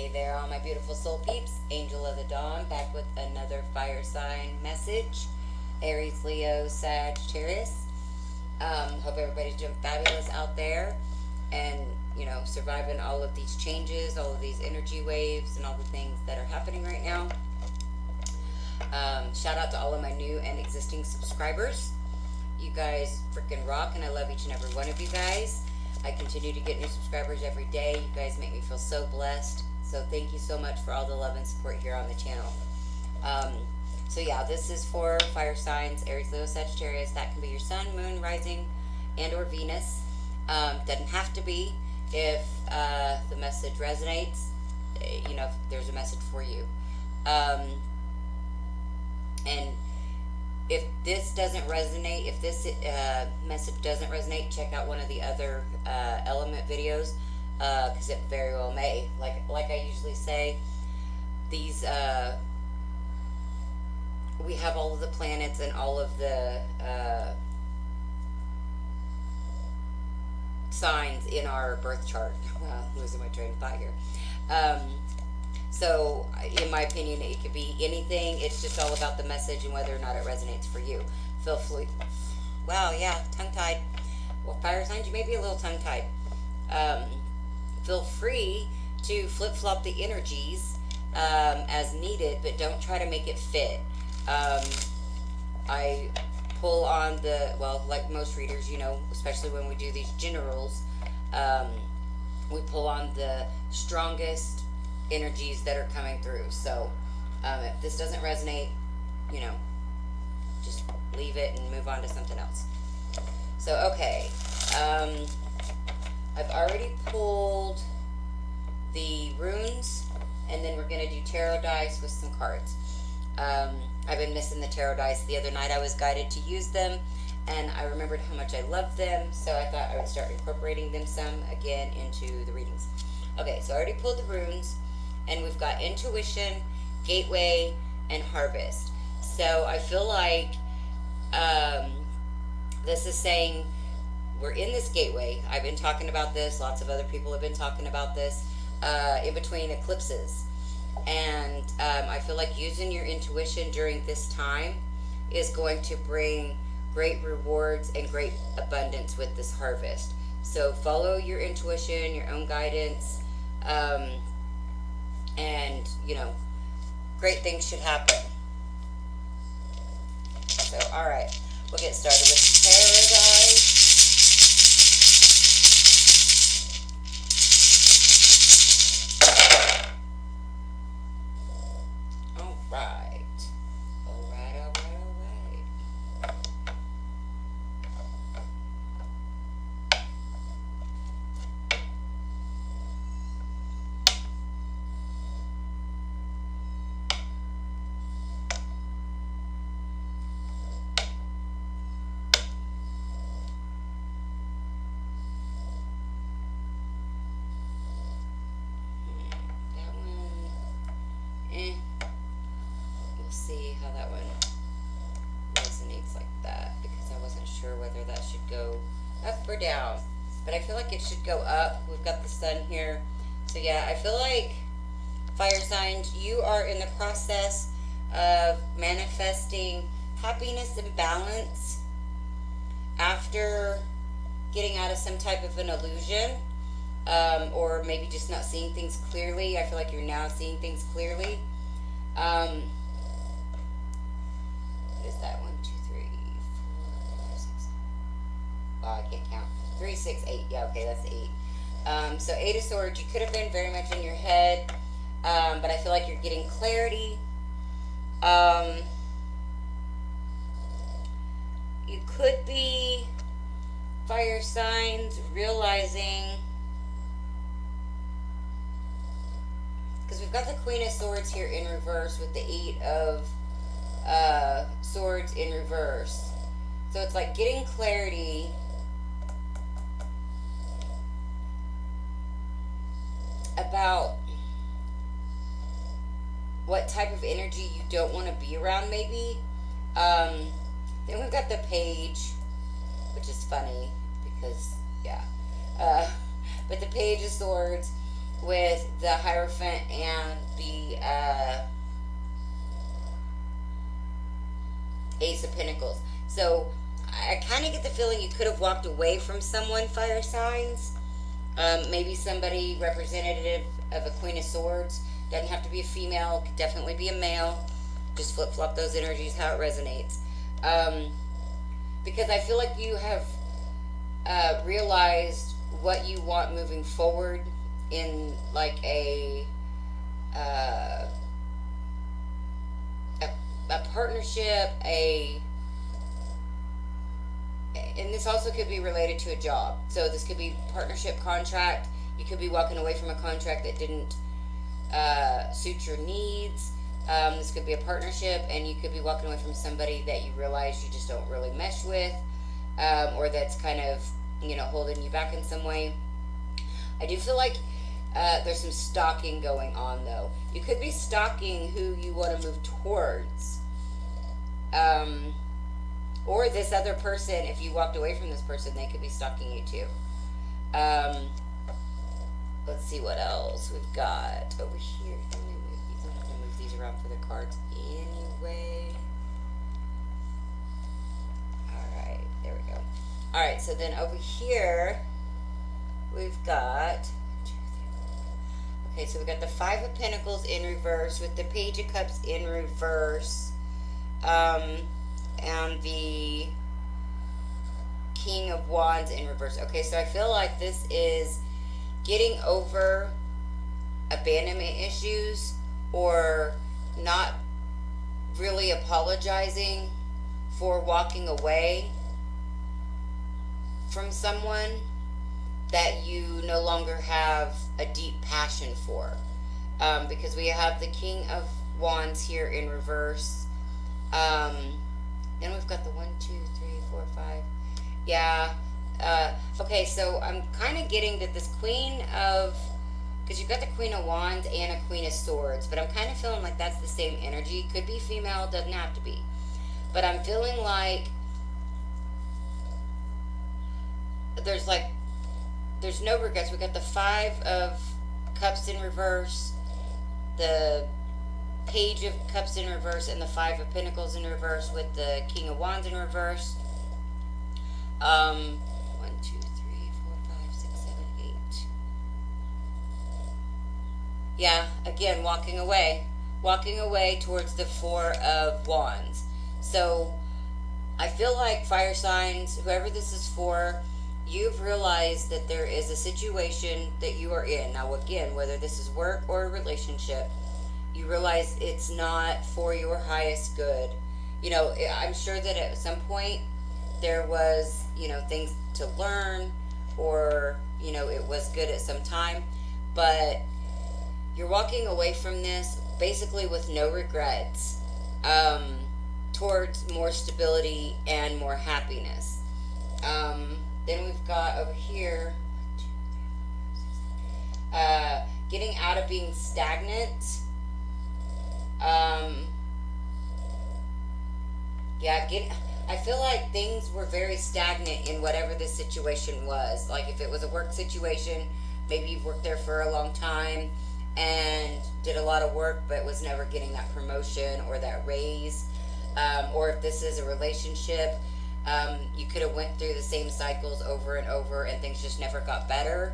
Hey there, all my beautiful soul peeps. Angel of the Dawn back with another fire sign message. Aries, Leo, Sagittarius. Hope everybody's doing fabulous out there and, surviving all of these changes, all of these energy waves, and all the things that are happening right now. Shout out to all of my new and existing subscribers. You guys freaking rock, and I love each and every one of you guys. I continue to get new subscribers every day. You guys make me feel so blessed. So thank you so much for all the love and support here on the channel. So yeah, this is for fire signs, Aries, Leo, Sagittarius. That can be your sun, moon, rising, and or Venus. Doesn't have to be. If the message resonates, if there's a message for you. And if this doesn't resonate, if this message doesn't resonate, check out one of the other element videos, because it very well may. Like I usually say, these we have all of the planets and all of the signs in our birth chart. Wow, losing my train of thought here. So, in my opinion, it could be anything. It's just all about the message and whether or not it resonates for you. Feel free. Wow, yeah, tongue-tied. Well, fire signs, you may be a little tongue-tied. Feel free to flip-flop the energies as needed, but don't try to make it fit. I pull on like most readers, especially when we do these generals, we pull on the strongest energies that are coming through. So if this doesn't resonate, just leave it and move on to something else. So okay, I've already pulled the runes, and then we're going to do tarot dice with some cards. I've been missing the tarot dice. The other night I was guided to use them, and I remembered how much I loved them, so I thought I would start incorporating them some again into the readings. Okay, so I already pulled the runes, and we've got intuition, gateway, and harvest. So I feel like this is saying we're in this gateway. I've been talking about this. Lots of other people have been talking about this in between eclipses. And I feel like using your intuition during this time is going to bring great rewards and great abundance with this harvest. So follow your intuition, your own guidance, and great things should happen. So all right, we'll get started with the tarot dice. All right. We'll see how that one resonates like that, because I wasn't sure whether that should go up or down, but I feel like it should go up. We've got the sun here, so yeah, I feel like fire signs, you are in the process of manifesting happiness and balance after getting out of some type of an illusion. Or maybe just not seeing things clearly. I feel like you're now seeing things clearly. What is that? 1, 2, 3, 4, 5, 6. Oh, I can't count. 3, 6, 8. Yeah, okay, that's 8. So 8 of Swords, you could have been very much in your head, but I feel like you're getting clarity. You could be, fire signs, realizing, because we've got the Queen of Swords here in reverse with the 8 of Swords in reverse. So it's like getting clarity about what type of energy you don't want to be around, maybe. Then we've got the Page, which is funny because, yeah. But the Page of Swords, with the Hierophant and the Ace of Pentacles. So I kind of get the feeling you could have walked away from someone, fire signs. Maybe somebody representative of a Queen of Swords. Doesn't have to be a female, could definitely be a male. Just flip flop those energies how it resonates. Because I feel like you have realized what you want moving forward in like uh, a partnership, and this also could be related to a job. So this could be partnership, contract. You could be walking away from a contract that didn't suit your needs. This could be a partnership, and you could be walking away from somebody that you realize you just don't really mesh with, or that's kind of, holding you back in some way. I do feel like there's some stalking going on, though. You could be stalking who you want to move towards. Or this other person, if you walked away from this person, they could be stalking you too. Let's see what else we've got over here. I'm going to have to move these around for the cards anyway. Alright, there we go. Alright, so then over here, we've got... Okay, so we've got the Five of Pentacles in reverse with the Page of Cups in reverse. And the King of Wands in reverse. Okay, so I feel like this is getting over abandonment issues or not really apologizing for walking away from someone that you no longer have a deep passion for. Because we have the King of Wands here in reverse. Then we've got the 1, 2, 3, 4, 5. Yeah. Okay, so I'm kind of getting that this Queen of... Because you've got the Queen of Wands and a Queen of Swords. But I'm kind of feeling like that's the same energy. Could be female, doesn't have to be. But I'm feeling like... There's no regrets. We've got the Five of Cups in reverse. The Page of Cups in reverse and the Five of Pentacles in reverse with the King of Wands in reverse. 1, 2, 3, 4, 5, 6, 7, 8. Yeah, again, walking away towards the Four of Wands. So I feel like fire signs, whoever this is for, you've realized that there is a situation that you are in. Now again, whether this is work or a relationship, you realize it's not for your highest good. I'm sure that at some point there was, things to learn, or, it was good at some time, but you're walking away from this basically with no regrets, towards more stability and more happiness. Then we've got over here, getting out of being stagnant. I feel like things were very stagnant in whatever this situation was. Like if it was a work situation, maybe you've worked there for a long time and did a lot of work but was never getting that promotion or that raise. Or if this is a relationship, you could have went through the same cycles over and over and things just never got better.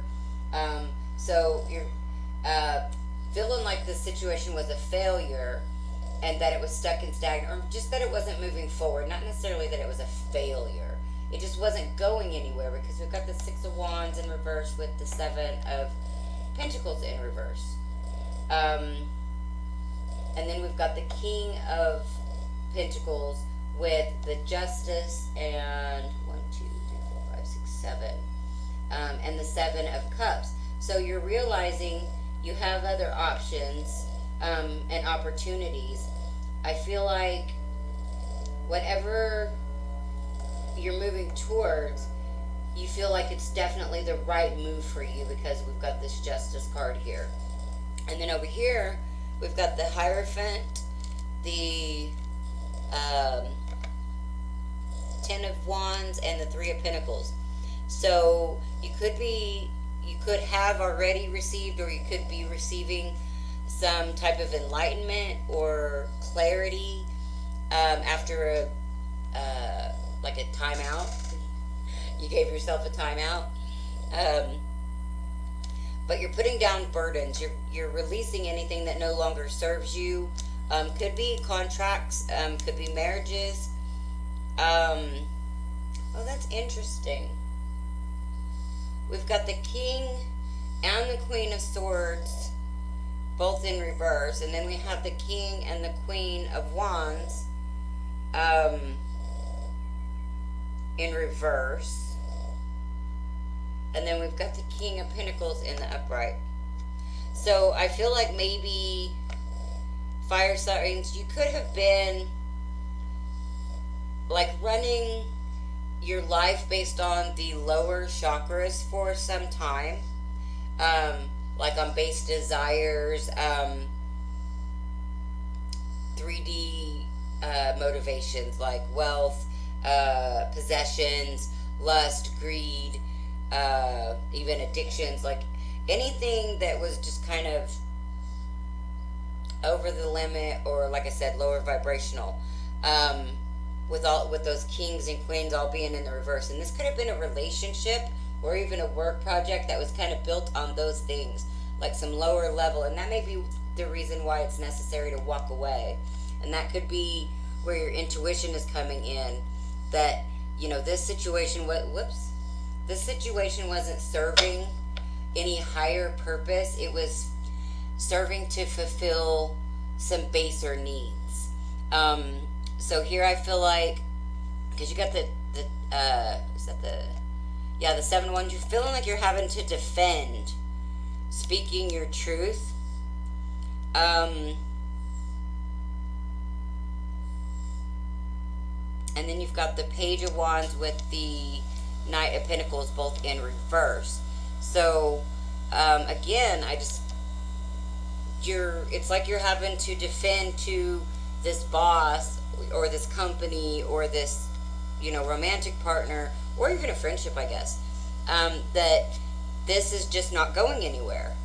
So you're feeling like the situation was a failure and that it was stuck and stagnant, or just that it wasn't moving forward. Not necessarily that it was a failure. It just wasn't going anywhere, because we've got the Six of Wands in reverse with the Seven of Pentacles in reverse. And then we've got the King of Pentacles with the Justice and 1, 2, 3, 4, 5, 6, 7. And the Seven of Cups. So you're realizing you have other options and opportunities. I feel like whatever you're moving towards, you feel like it's definitely the right move for you, because we've got this Justice card here. And then over here, we've got the Hierophant, the Ten of Wands, and the Three of Pentacles. So you could be, you could have already received, or you could be receiving some type of enlightenment or clarity after like a timeout. You gave yourself a timeout. But you're putting down burdens. You're releasing anything that no longer serves you. Could be contracts. Could be marriages. Oh, that's interesting. We've got the King and the Queen of Swords both in reverse, and then we have the King and the Queen of Wands in reverse, and then we've got the King of Pentacles in the upright. So I feel like maybe fire signs, you could have been like running your life based on the lower chakras for some time, like on base desires, 3D motivations like wealth, possessions, lust, greed, even addictions, like anything that was just kind of over the limit, or like I said, lower vibrational. With those kings and queens all being in the reverse, and this could have been a relationship or even a work project that was kind of built on those things, like some lower level, and that may be the reason why it's necessary to walk away. And that could be where your intuition is coming in, that this situation this situation wasn't serving any higher purpose. It was serving to fulfill some baser needs. So here I feel like, because you got the 7 ones, you're feeling like you're having to defend speaking your truth. And then you've got the Page of Wands with the Knight of Pentacles both in reverse. So again, it's like you're having to defend to this boss or this company or this romantic partner, or even a friendship, I guess, that this is just not going anywhere,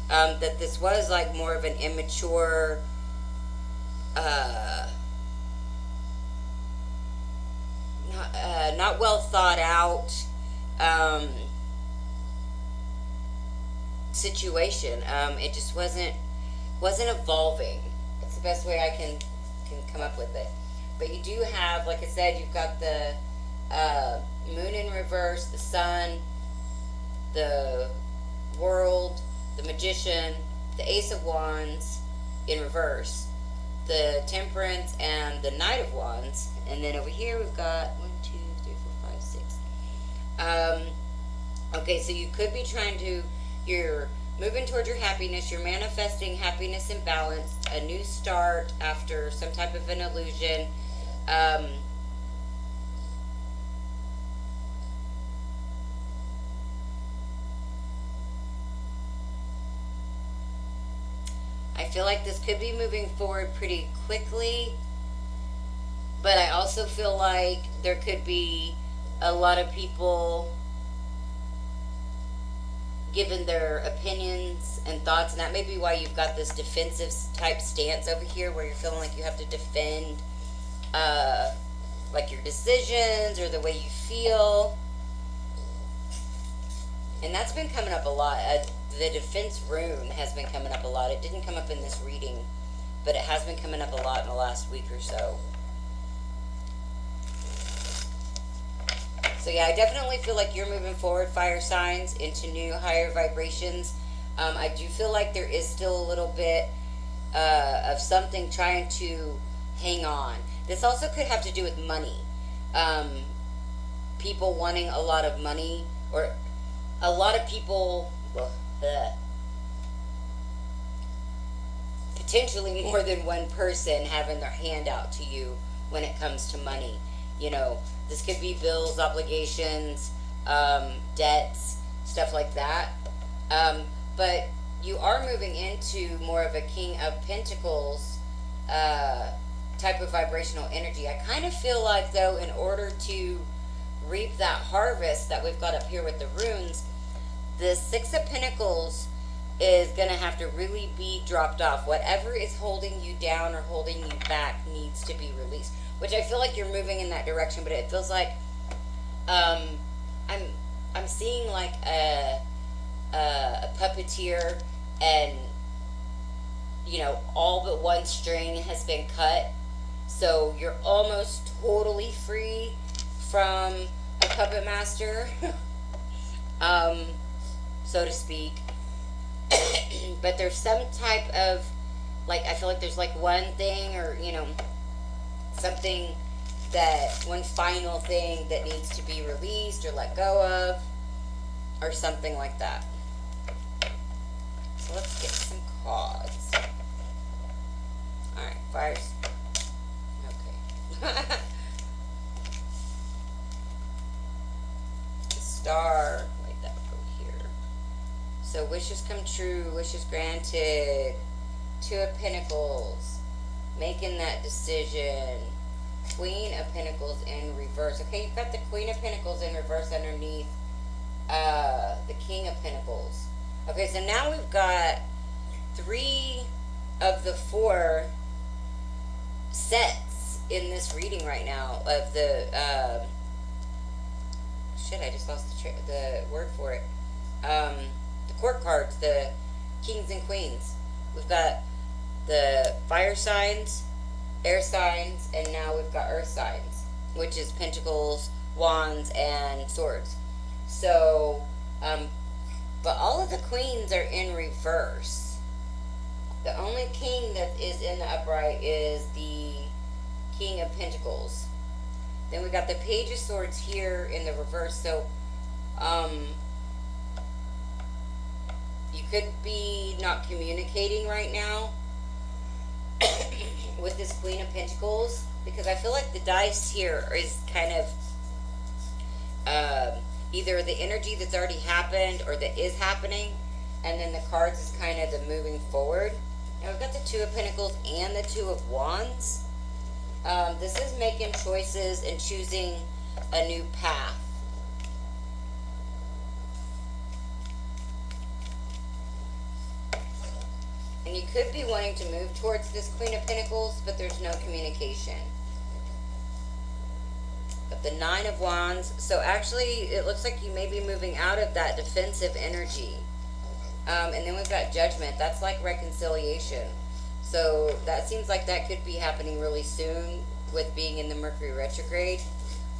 that this was like more of an immature not well thought out situation. It just wasn't evolving. It's the best way I can come up with it. But you do have, like I said, you've got the Moon in reverse, the Sun, the World, the Magician, the Ace of Wands in reverse, the Temperance, and the Knight of Wands. And then over here we've got 1, 2, 3, 4, 5, 6. Okay, so you could be you're moving towards your happiness. You're manifesting happiness and balance, a new start after some type of an illusion. I feel like this could be moving forward pretty quickly, but I also feel like there could be a lot of people given their opinions and thoughts, and that may be why you've got this defensive type stance over here, where you're feeling like you have to defend like your decisions or the way you feel. And that's been coming up a lot. The defense rune has been coming up a lot. It didn't come up in this reading, but it has been coming up a lot in the last week or so. So yeah, I definitely feel like you're moving forward, fire signs, into new higher vibrations. I do feel like there is still a little bit of something trying to hang on. This also could have to do with money. People wanting a lot of money, or a lot of people, potentially more than one person having their hand out to you when it comes to money. This could be bills, obligations, debts, stuff like that. But you are moving into more of a King of Pentacles type of vibrational energy. I kind of feel like, though, in order to reap that harvest that we've got up here with the runes, the Six of Pentacles is going to have to really be dropped off. Whatever is holding you down or holding you back needs to be released, which I feel like you're moving in that direction, but it feels like um, I'm seeing like a puppeteer, and all but one string has been cut, so you're almost totally free from a puppet master, so to speak. But there's some type of, like, I feel like there's like one thing, or something, that one final thing that needs to be released or let go of, or something like that. So let's get some cards. Alright, fires. Okay. The Star. Wait, that would go here. So wishes come true, wishes granted. Two of Pentacles. Making that decision. Queen of Pentacles in reverse. Okay, you've got the Queen of Pentacles in reverse underneath the King of Pentacles. Okay, so now we've got 3 of the 4 sets in this reading right now of the shit, I just lost the word for it. The court cards, the kings and queens. We've got the fire signs, air signs, and now we've got earth signs, which is pentacles, wands, and swords. So, but all of the queens are in reverse. The only king that is in the upright is the King of Pentacles. Then we got the Page of Swords here in the reverse. So, you could be not communicating right now with this Queen of Pentacles, because I feel like the dice here is kind of either the energy that's already happened or that is happening, and then the cards is kind of the moving forward. Now we've got the Two of Pentacles and the Two of Wands. This is making choices and choosing a new path. And you could be wanting to move towards this Queen of Pentacles, but there's no communication. But the Nine of Wands, so actually it looks like you may be moving out of that defensive energy. And then we've got Judgment. That's like reconciliation. So that seems like that could be happening really soon with being in the Mercury retrograde.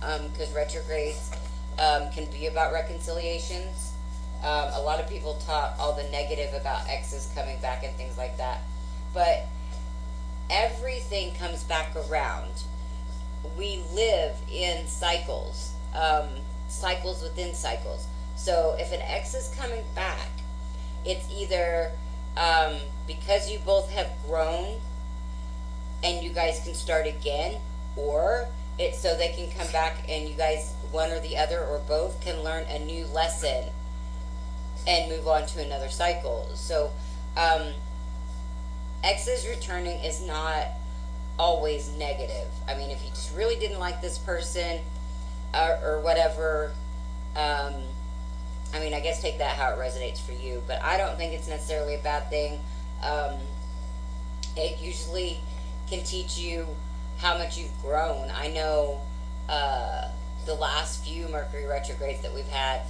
Because retrogrades can be about reconciliations. A lot of people talk all the negative about exes coming back and things like that. But everything comes back around. We live in cycles. Cycles within cycles. So if an ex is coming back, it's either because you both have grown and you guys can start again, or it's so they can come back and you guys, one or the other or both, can learn a new lesson and move on to another cycle. So exes returning is not always negative. I mean, if you just really didn't like this person or whatever, I mean, I guess take that how it resonates for you, but I don't think it's necessarily a bad thing. It usually can teach you how much you've grown. I know the last few Mercury retrogrades that we've had,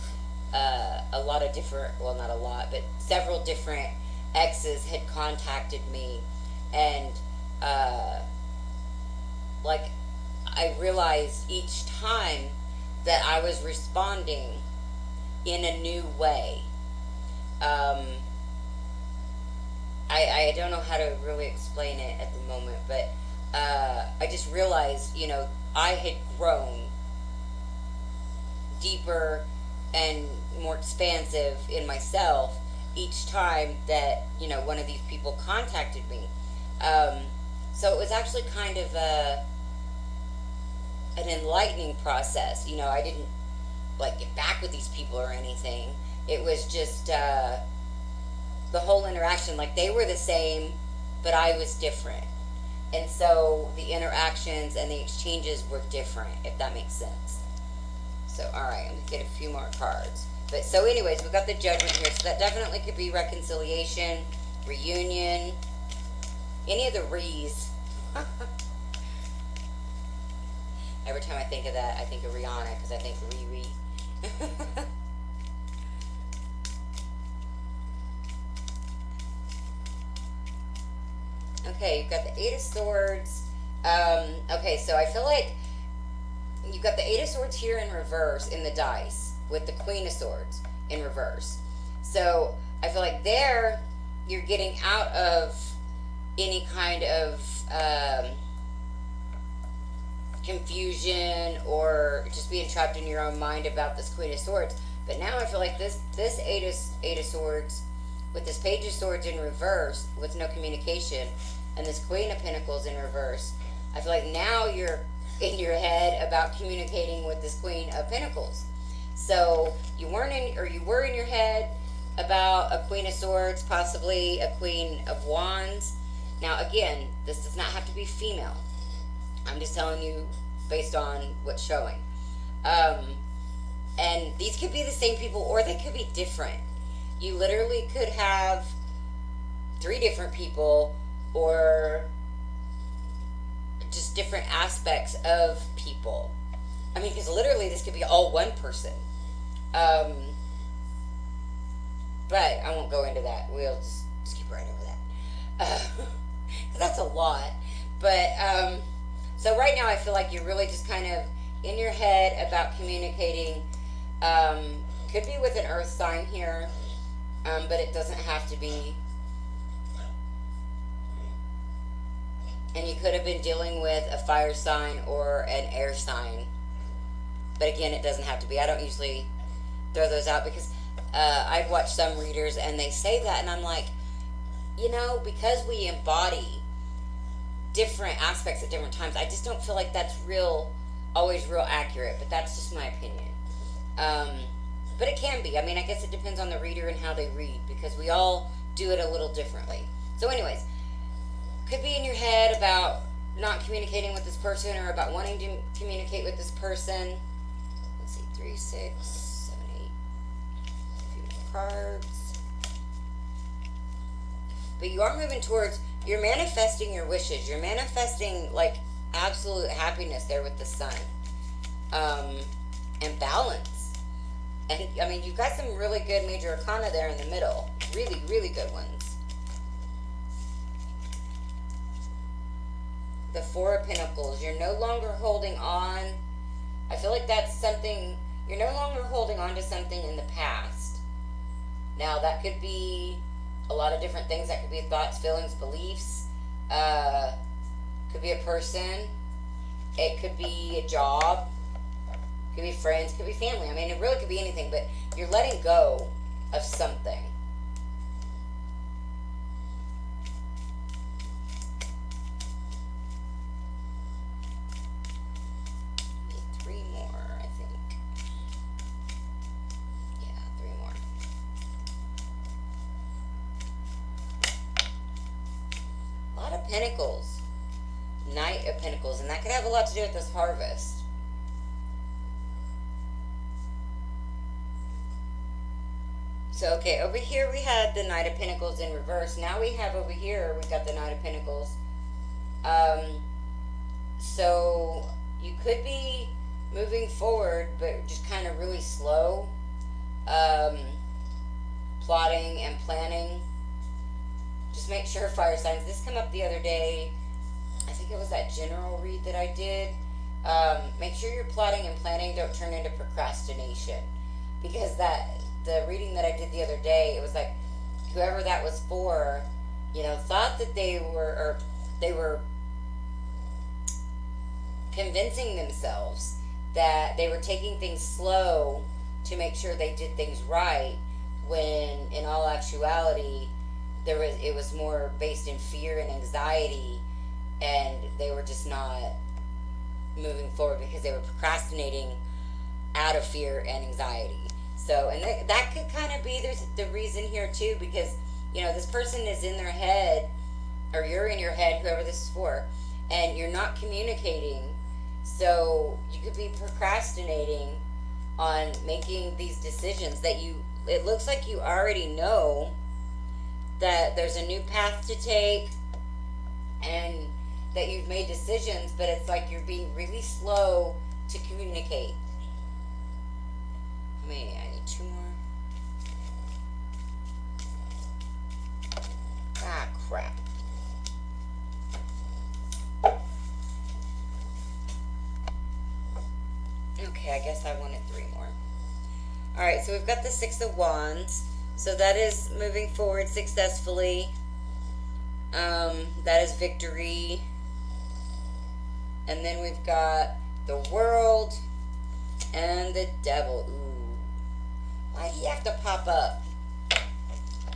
a lot of different, well, not a lot, but several different exes had contacted me, and like, I realized each time that I was responding in a new way. I don't know how to really explain it at the moment, but I just realized, I had grown deeper and more expansive in myself each time that, one of these people contacted me. So it was actually kind of an enlightening process. I didn't get back with these people or anything. It was just the whole interaction, like they were the same, but I was different. And so the interactions and the exchanges were different, if that makes sense. So, all right, I'm going to get a few more cards. But so anyways, we've got the Judgment here. So that definitely could be reconciliation, reunion, any of the re's. Every time I think of that, I think of Rihanna because I think Riri. Okay, you've got the Eight of Swords. Okay, so I feel like you've got the Eight of Swords here in reverse in the dice with the Queen of Swords in reverse. So I feel like there you're getting out of any kind of confusion or just being trapped in your own mind about this Queen of Swords. But now I feel like this Eight of Swords with this Page of Swords in reverse with no communication and this Queen of Pentacles in reverse, I feel like now you're in your head about communicating with this Queen of Pentacles. So you were in your head about a Queen of Swords, possibly a Queen of Wands. Now again, this does not have to be female. I'm just telling you based on what's showing. And these could be the same people or they could be different. You literally could have 3 different people or just different aspects of people. I mean, because literally this could be all one person. But I won't go into that. We'll just skip right over that. Because that's a lot. But, so right now I feel like you're really just kind of in your head about communicating. Could be with an earth sign here. But it doesn't have to be. And you could have been dealing with a fire sign or an air sign. But again, it doesn't have to be. I don't usually throw those out because I've watched some readers and they say that. And I'm like, because we embody different aspects at different times, I just don't feel like that's always real accurate. But that's just my opinion. But it can be. I mean, I guess it depends on the reader and how they read because we all do it a little differently. So anyways, could be in your head about not communicating with this person or about wanting to communicate with this person. Let's see, 3, 6, 7, 8. A few more cards. But you are moving towards, you're manifesting your wishes. You're manifesting like absolute happiness there with the Sun. And balance. And, I mean, you've got some really good major arcana there in the middle. Really, really good ones. The Four of Pentacles. You're no longer holding on. I feel like that's something, you're no longer holding on to something in the past. Now, that could be a lot of different things. That could be thoughts, feelings, beliefs. Could be a person. It could be a job. Could be friends, could be family. I mean, it really could be anything, but you're letting go of something. Need 3 more, I think. Yeah, 3 more. A lot of Pentacles. Knight of Pentacles, and that could have a lot to do with this harvest. So, okay, over here we had the Knight of Pentacles in reverse. Now we have over here, we've got the Knight of Pentacles. So, you could be moving forward, but just kind of really slow. Plotting and planning. Just make sure, fire signs. This came up the other day. I think it was that general read that I did. Make sure you're plotting and planning. Don't turn into procrastination. Because the reading that I did the other day, it was like whoever that was for, thought that they were convincing themselves that they were taking things slow to make sure they did things right, when in all actuality it was more based in fear and anxiety, and they were just not moving forward because they were procrastinating out of fear and anxiety. So, and that could kind of be the reason here too, because, this person is in their head, or you're in your head, whoever this is for, and you're not communicating. So you could be procrastinating on making these decisions that it looks like you already know that there's a new path to take and that you've made decisions, but it's like you're being really slow to communicate. I need 2 more. Ah, crap. Okay, I guess I wanted 3 more. Alright, so we've got the 6 of Wands. So that is moving forward successfully. That is victory. And then we've got the World and the Devil. Ooh. Why do you have to pop up?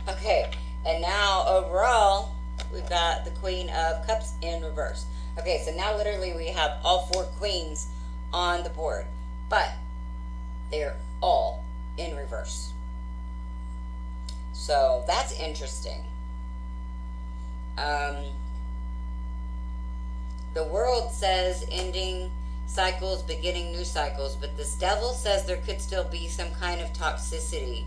Okay, and now overall, we've got the Queen of Cups in reverse. Okay, so now literally we have all 4 queens on the board, but they're all in reverse. So that's interesting. The World says ending cycles, beginning new cycles, but this Devil says there could still be some kind of toxicity.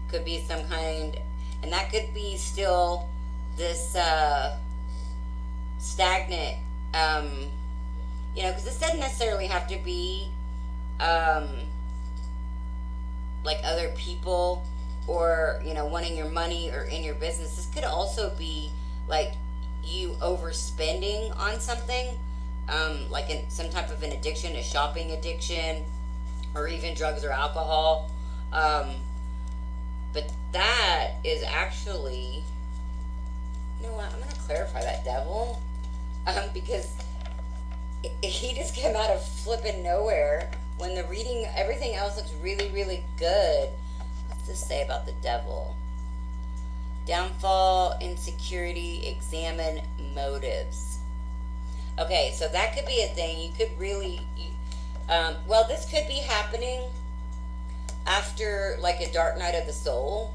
Could be some kind, and that could be still this stagnant, because this doesn't necessarily have to be like other people or wanting your money or in your business. This could also be like you overspending on something, like some type of an addiction, a shopping addiction, or even drugs or alcohol. But that is actually, you know what, I'm going to clarify that, Devil, because he just came out of flipping nowhere when the reading, everything else looks really, really good. What's this say about the Devil? Downfall, insecurity, examine motives. Okay, so that could be a thing. You could really, this could be happening after like a dark night of the soul.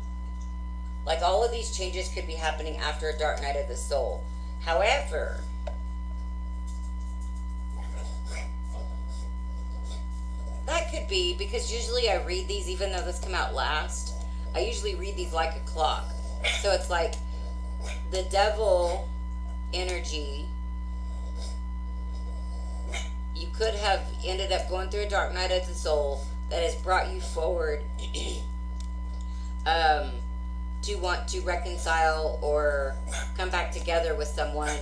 Like all of these changes could be happening after a dark night of the soul. However, that could be because usually I read these, even though this come out last, I usually read these like a clock. So it's like the Devil energy, you could have ended up going through a dark night of the soul that has brought you forward to want to reconcile or come back together with someone,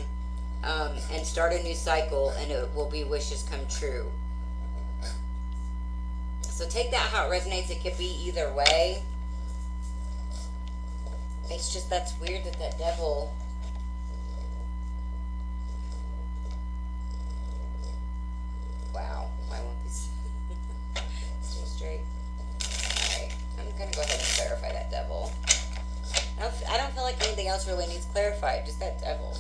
and start a new cycle, and it will be wishes come true. So take that how it resonates. It could be either way. It's just, that's weird that Devil, wow, I want these stay straight. Alright, I'm gonna go ahead and clarify that Devil. I don't feel like anything else really needs clarified, just that Devil.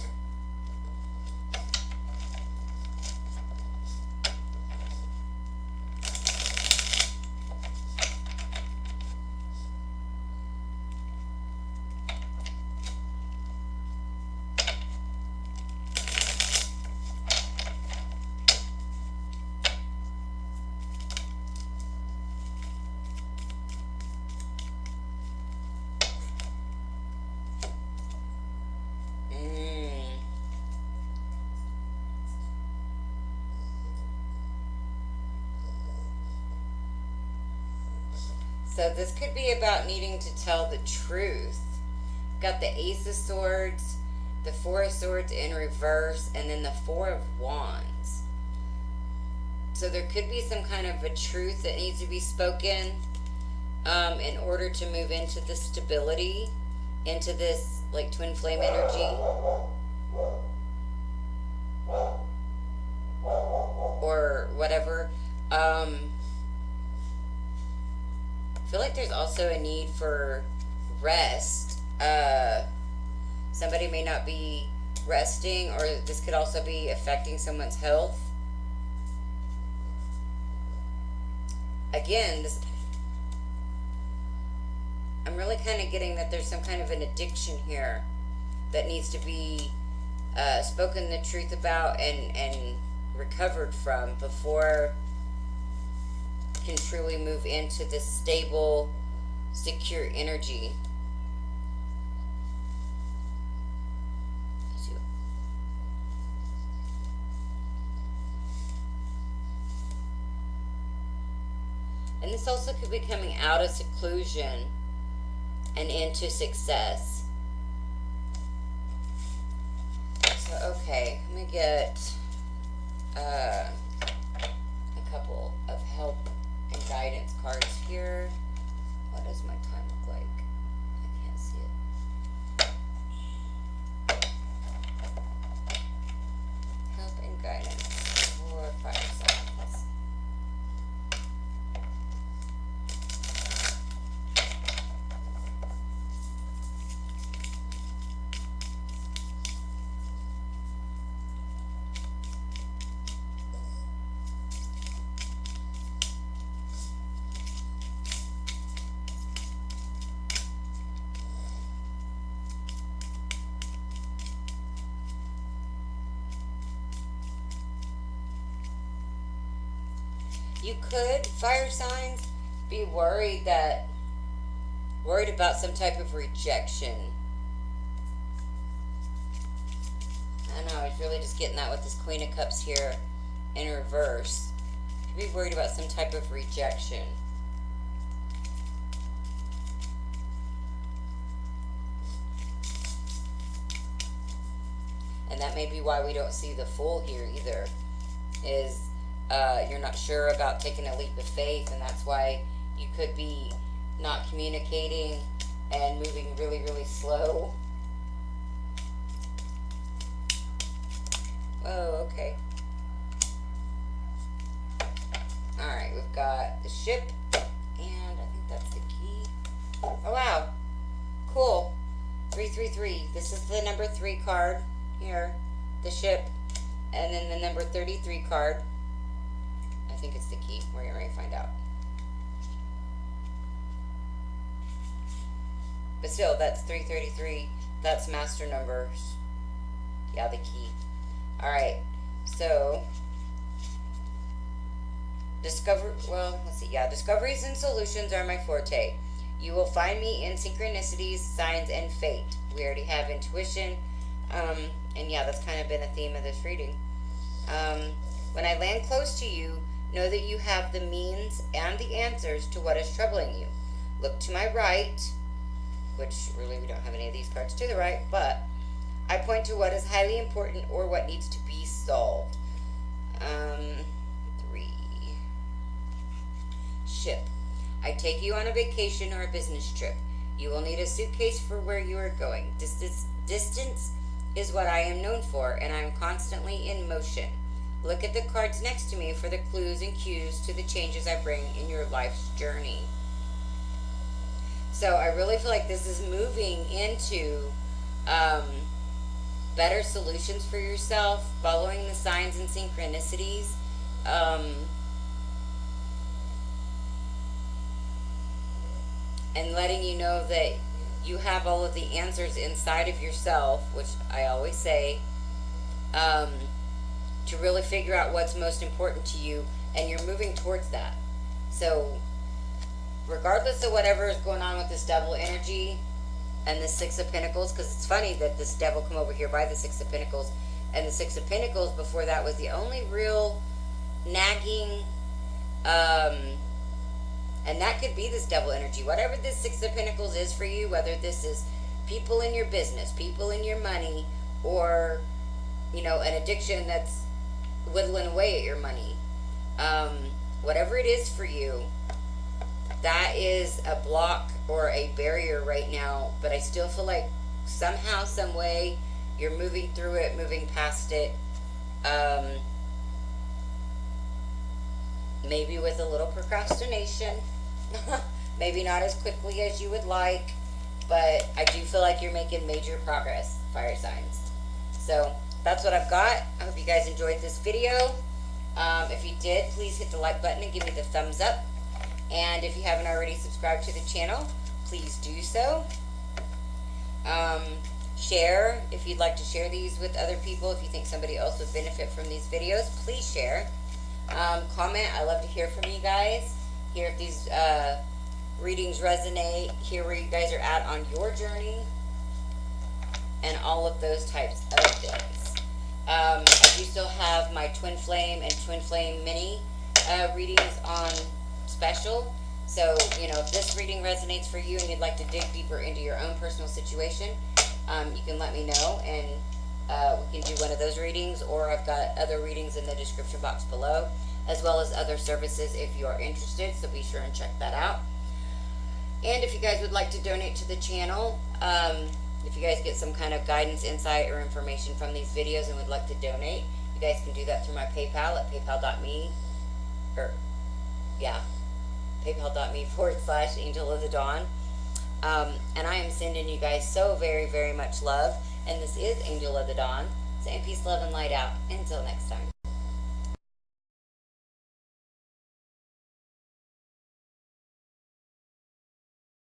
So this could be about needing to tell the truth. Got the Ace of Swords, the Four of Swords in reverse, and then the Four of Wands. So there could be some kind of a truth that needs to be spoken in order to move into the stability, into this like twin flame energy. Or whatever. I feel like there's also a need for rest. Somebody may not be resting, or this could also be affecting someone's health. Again, I'm really kind of getting that there's some kind of an addiction here that needs to be spoken the truth about and recovered from before can truly move into this stable, secure energy. And this also could be coming out of seclusion and into success. So, okay, let me get a couple of help and guidance cards here. What does my time look like? I can't see it. Help and guidance for fire signs. You could, fire signs, be worried about some type of rejection. I know, I was really just getting that with this Queen of Cups here in reverse. You could be worried about some type of rejection. And that may be why we don't see the Fool here either, is you're not sure about taking a leap of faith, and that's why you could be not communicating and moving really, really slow. Oh, okay. Alright, we've got the ship, and I think that's the key. Oh, wow. Cool. 333. This is the number 3 card here, the ship, and then the number 33 card. I think it's the key. We're getting ready to find out. But still, that's 333. That's master numbers. Yeah, the key. Alright, so discoveries and solutions are my forte. You will find me in synchronicities, signs, and fate. We already have intuition. And yeah, that's kind of been a theme of this reading. When I land close to you, know that you have the means and the answers to what is troubling you. Look to my right, which really we don't have any of these cards to the right, but I point to what is highly important or what needs to be solved. 3. Ship. I take you on a vacation or a business trip. You will need a suitcase for where you are going. Distance is what I am known for, and I am constantly in motion. Look at the cards next to me for the clues and cues to the changes I bring in your life's journey. So I really feel like this is moving into better solutions for yourself, following the signs and synchronicities. And letting you know that you have all of the answers inside of yourself, which I always say, to really figure out what's most important to you, and you're moving towards that. So regardless of whatever is going on with this devil energy and the 6 of Pentacles, because it's funny that this devil come over here by the 6 of Pentacles, and the 6 of Pentacles before that was the only real nagging, and that could be this devil energy. Whatever this 6 of Pentacles is for you, whether this is people in your business, people in your money, or, you know, an addiction that's whittling away at your money. Whatever it is for you, that is a block or a barrier right now, but I still feel like somehow, some way, you're moving through it, moving past it. Maybe with a little procrastination. Maybe not as quickly as you would like, but I do feel like you're making major progress, fire signs. So that's what I've got. I hope you guys enjoyed this video. If you did, please hit the like button and give me the thumbs up. And if you haven't already subscribed to the channel, please do so. Share if you'd like to share these with other people. If you think somebody else would benefit from these videos, please share. Comment. I love to hear from you guys. hear if these readings resonate, hear where you guys are at on your journey, and all of those types of things. I do still have my Twinflame and Twinflame mini readings on special. So, you know, if this reading resonates for you and you'd like to dig deeper into your own personal situation, you can let me know, and we can do one of those readings, or I've got other readings in the description box below, as well as other services if you are interested, so be sure and check that out. And if you guys would like to donate to the channel, if you guys get some kind of guidance, insight, or information from these videos and would like to donate, you guys can do that through my PayPal at paypal.me, paypal.me/Angel of the Dawn. And I am sending you guys so very, very much love. And this is Angel of the Dawn, saying peace, love, and light out. Until next time.